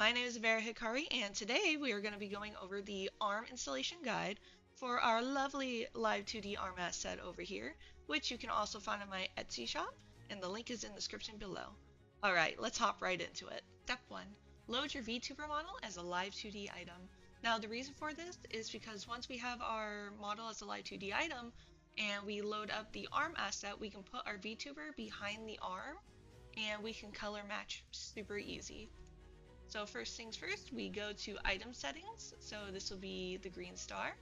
my name is Vera Hikari, and today we are going to be going over the ARM installation guide for our lovely Live 2D ARM asset over here, which you can also find on my Etsy shop, and the link is in the description below. Alright, let's hop right into it. Step 1. Load your VTuber model as a Live 2D item. Now the reason for this is because once we have our model as a Live 2D item, and we load up the ARM asset, we can put our VTuber behind the ARM, and we can color match super easy. So first things first, we go to item settings. So this will be the green star.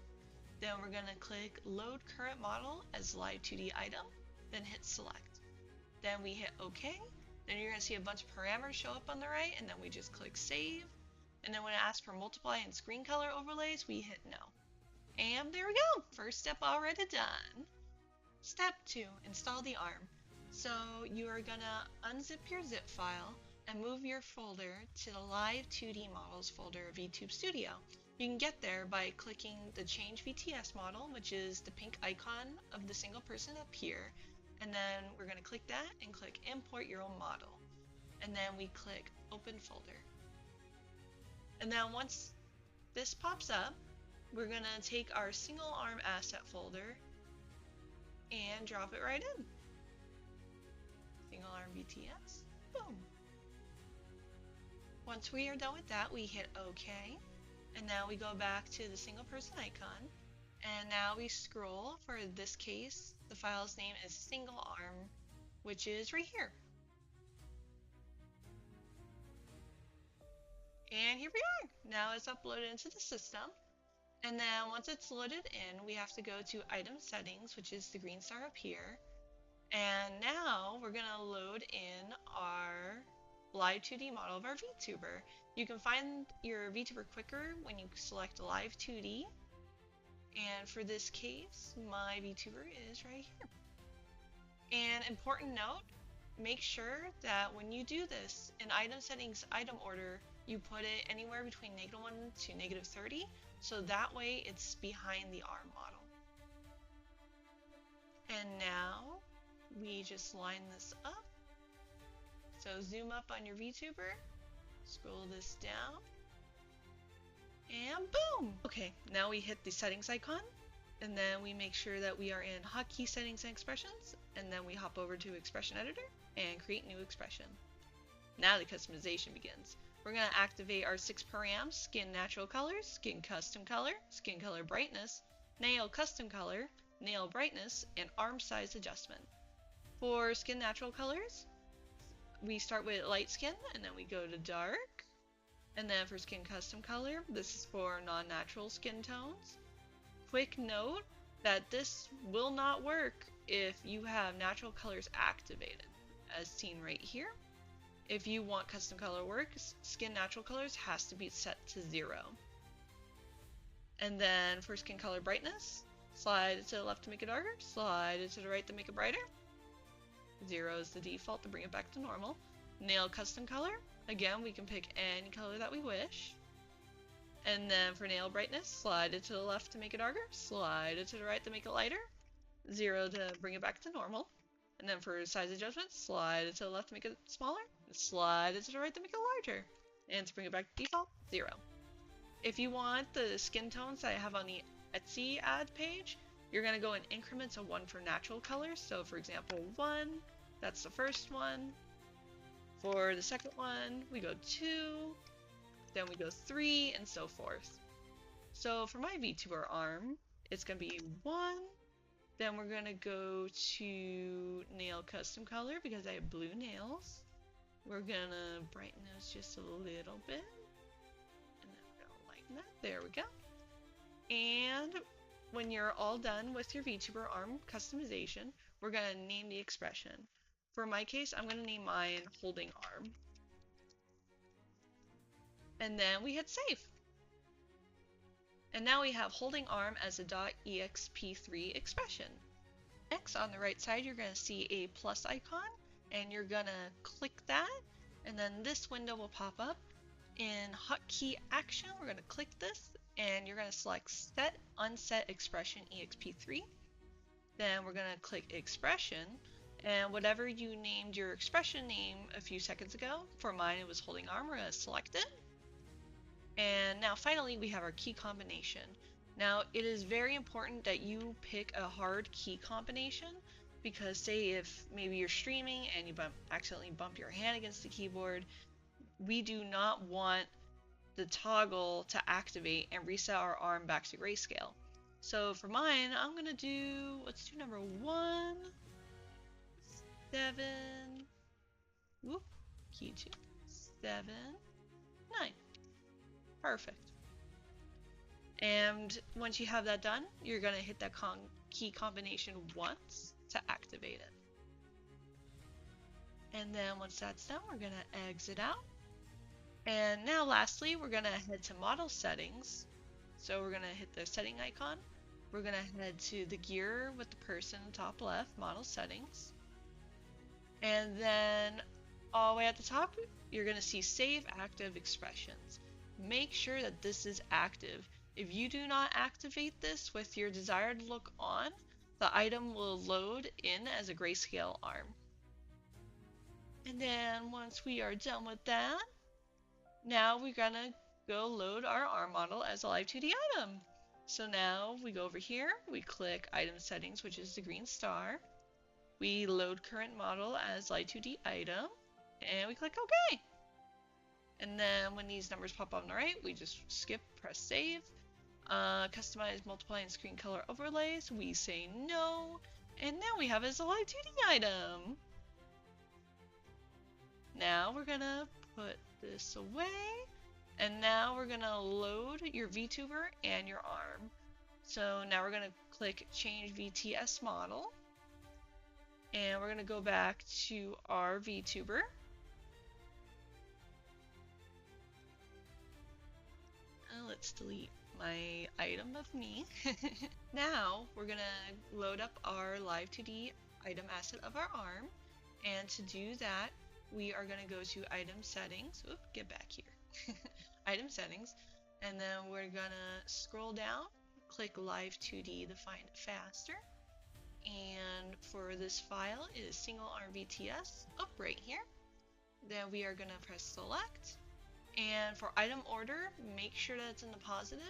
Then we're going to click load current model as live 2D item, then hit select. Then we hit OK. Then you're going to see a bunch of parameters show up on the right, and then we just click save. And then when it asks for multiply and screen color overlays, we hit no. And there we go. First step already done. Step 2, install the ARM. So you are going to unzip your zip file and move your folder to the Live 2D Models folder of VTubeStudio. You can get there by clicking the Change VTS Model, which is the pink icon of the single person up here, and then we're going to click that and click Import Your Own Model. And then we click Open Folder. And then once this pops up, we're going to take our single ARM asset folder and drop it right in. Single ARM VTS, boom. Once we are done with that, we hit OK, and now we go back to the single person icon, and now we scroll. For this case, the file's name is single arm, which is right here. And here we are. Now it's uploaded into the system, and then once it's loaded in, we have to go to item settings, which is the green star up here, and now we're gonna load in our Live 2D model of our VTuber. You can find your VTuber quicker when you select Live 2D, and for this case, my VTuber is right here. And important note, make sure that when you do this, in item settings item order, you put it anywhere between -1 to -30, so that way it's behind the ARM model. And now we just line this up. So zoom up on your VTuber, scroll this down, and boom! Okay, now we hit the settings icon, and then we make sure that we are in hotkey settings and expressions, and then we hop over to expression editor and create new expression. Now the customization begins. We're going to activate our 6 params: skin natural colors, skin custom color, skin color brightness, nail custom color, nail brightness, and arm size adjustment. For skin natural colors, we start with light skin, and then we go to dark. And then for skin custom color, this is for non-natural skin tones. Quick note that this will not work if you have natural colors activated, as seen right here. If you want custom color work, skin natural colors has to be set to 0. And then for skin color brightness, slide it to the left to make it darker, slide it to the right to make it brighter. 0 is the default to bring it back to normal. Nail custom color, again we can pick any color that we wish. And then for nail brightness, slide it to the left to make it darker, slide it to the right to make it lighter. 0 to bring it back to normal. And then for size adjustment, slide it to the left to make it smaller, slide it to the right to make it larger. And to bring it back to default, 0. If you want the skin tones that I have on the Etsy ad page, you're going to go in increments of 1 for natural colors. So for example, 1, that's the first one. For the second one, we go 2, then we go 3, and so forth. So for my VTuber arm, it's going to be 1, then we're going to go to nail custom color because I have blue nails. We're going to brighten those just a little bit, and then we're going to lighten that. There we go. And when you're all done with your VTuber arm customization, we're going to name the expression. For my case, I'm going to name mine holding arm. And then we hit save. And now we have holding arm as a .exp3 expression. Next, on the right side, you're going to see a plus icon, and you're going to click that, and then this window will pop up. In hotkey action, we're going to click this, and you're going to select Set Unset Expression EXP3. Then we're going to click Expression, and whatever you named your expression name a few seconds ago, for mine it was holding arm, we're going to select it. And now finally we have our key combination. Now it is very important that you pick a hard key combination, because say if maybe you're streaming and you accidentally bump your hand against the keyboard, we do not want the toggle to activate and reset our arm back to grayscale. So for mine, I'm gonna do, let's do number 1, 7, whoop, key 2, 7, 9. Perfect. And once you have that done, you're gonna hit that key combination once to activate it. And then once that's done, we're gonna exit out. And now lastly, we're gonna head to model settings. So we're gonna hit the setting icon. We're gonna head to the gear with the person top left, model settings. And then all the way at the top, you're gonna see save active expressions. Make sure that this is active. If you do not activate this with your desired look on, the item will load in as a grayscale arm. And then once we are done with that, now we're gonna go load our arm model as a live 2D item. So now we go over here, we click item settings, which is the green star. We load current model as live 2D item, and we click OK. And then when these numbers pop on the right, we just skip, press save. Customize multiply and screen color overlays, we say no, and now we have it as a live 2D item. Now we're gonna put this away, and now we're gonna load your VTuber and your arm. So now we're gonna click change VTS model, and we're gonna go back to our VTuber. Let's delete my item of me. Now we're gonna load up our live 2D item asset of our arm, and to do that we are gonna go to item settings. Oop, get back here. Item settings, and then we're gonna scroll down, click live 2D to find it faster, and for this file it is single arm VTS up right here. Then we are gonna press select. And for item order, make sure that it's in the positive.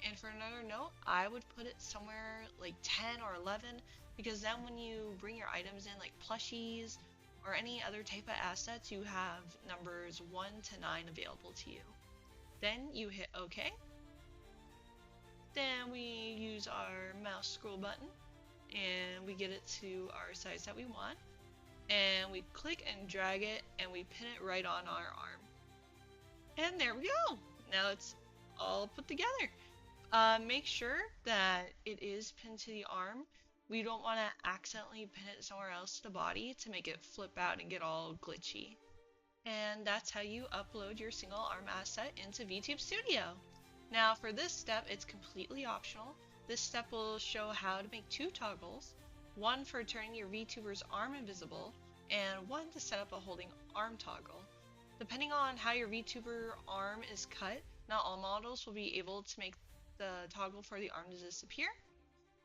And for another note, I would put it somewhere like 10 or 11, because then when you bring your items in, like plushies or any other type of assets, you have numbers 1 to 9 available to you. Then you hit OK. Then we use our mouse scroll button and we get it to our size that we want. And we click and drag it and we pin it right on our arm. And there we go. Now it's all put together. Make sure that it is pinned to the arm. We don't want to accidentally pin it somewhere else to the body to make it flip out and get all glitchy. And that's how you upload your single arm asset into VTubeStudio. Now for this step, it's completely optional. This step will show how to make 2 toggles, one for turning your VTuber's arm invisible, and one to set up a holding arm toggle. Depending on how your VTuber arm is cut, not all models will be able to make the toggle for the arm to disappear.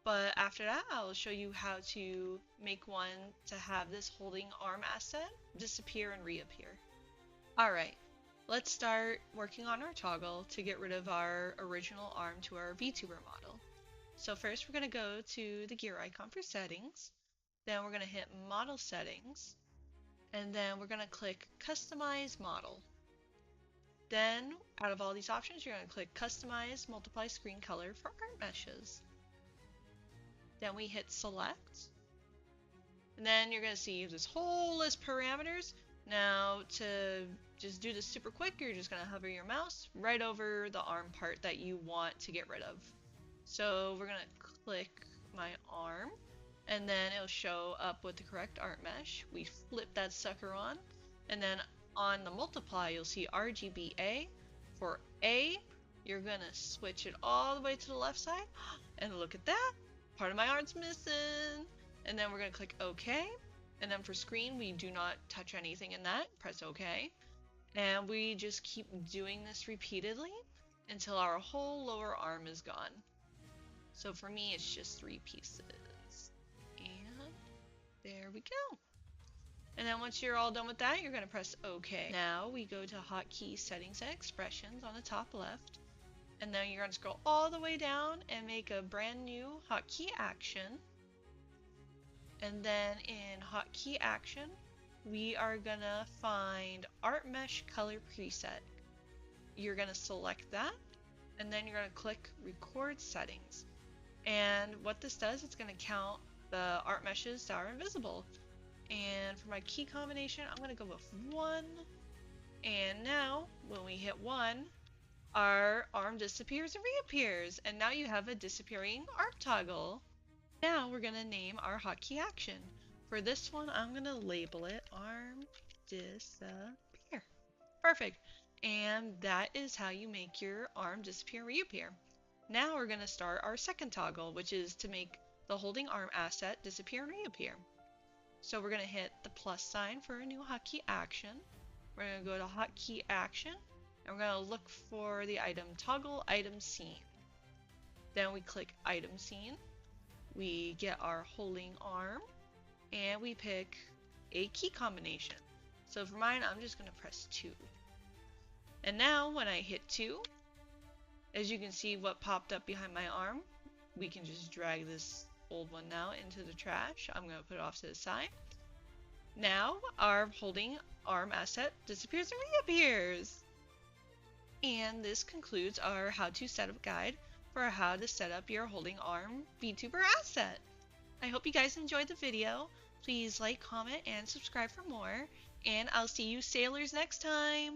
But after that, I'll show you how to make one to have this holding arm asset disappear and reappear. Alright, let's start working on our toggle to get rid of our original arm to our VTuber model. So first we're going to go to the gear icon for settings, then we're going to hit model settings, and then we're going to click customize model. Then out of all these options, you're going to click customize multiply screen color for art meshes. Then we hit select, and then you're going to see this whole list of parameters. Now to just do this super quick, you're just going to hover your mouse right over the arm part that you want to get rid of. So we're going to click my arm, and then it'll show up with the correct art mesh. We flip that sucker on, and then on the multiply you'll see RGBA. For A, you're gonna switch it all the way to the left side, and look at that, part of my art's missing. And then we're gonna click OK, and then for screen we do not touch anything in that, press OK, and we just keep doing this repeatedly until our whole lower arm is gone. So for me it's just 3 pieces. And there we go. And then once you're all done with that, you're going to press OK. Now we go to Hotkey Settings and Expressions on the top left. And then you're going to scroll all the way down and make a brand new hotkey action. And then in hotkey action, we are going to find Art Mesh Color Preset. You're going to select that, and then you're going to click Record Settings. And what this does, it's going to count the art meshes that are invisible. And for my key combination, I'm going to go with 1. And now, when we hit 1, our arm disappears and reappears. And now you have a disappearing art toggle. Now we're going to name our hotkey action. For this one, I'm going to label it Arm Disappear. Perfect. And that is how you make your arm disappear and reappear. Now we're going to start our second toggle, which is to make the holding arm asset disappear and reappear. So we're going to hit the plus sign for a new hotkey action. We're going to go to hotkey action, and we're going to look for the item toggle item scene. Then we click item scene. We get our holding arm, and we pick a key combination. So for mine, I'm just going to press 2. And now when I hit 2, as you can see what popped up behind my arm, we can just drag this old one now into the trash. I'm going to put it off to the side. Now our holding arm asset disappears and reappears. And this concludes our how-to setup guide for how to set up your holding arm VTuber asset. I hope you guys enjoyed the video. Please like, comment, and subscribe for more. And I'll see you sailors next time.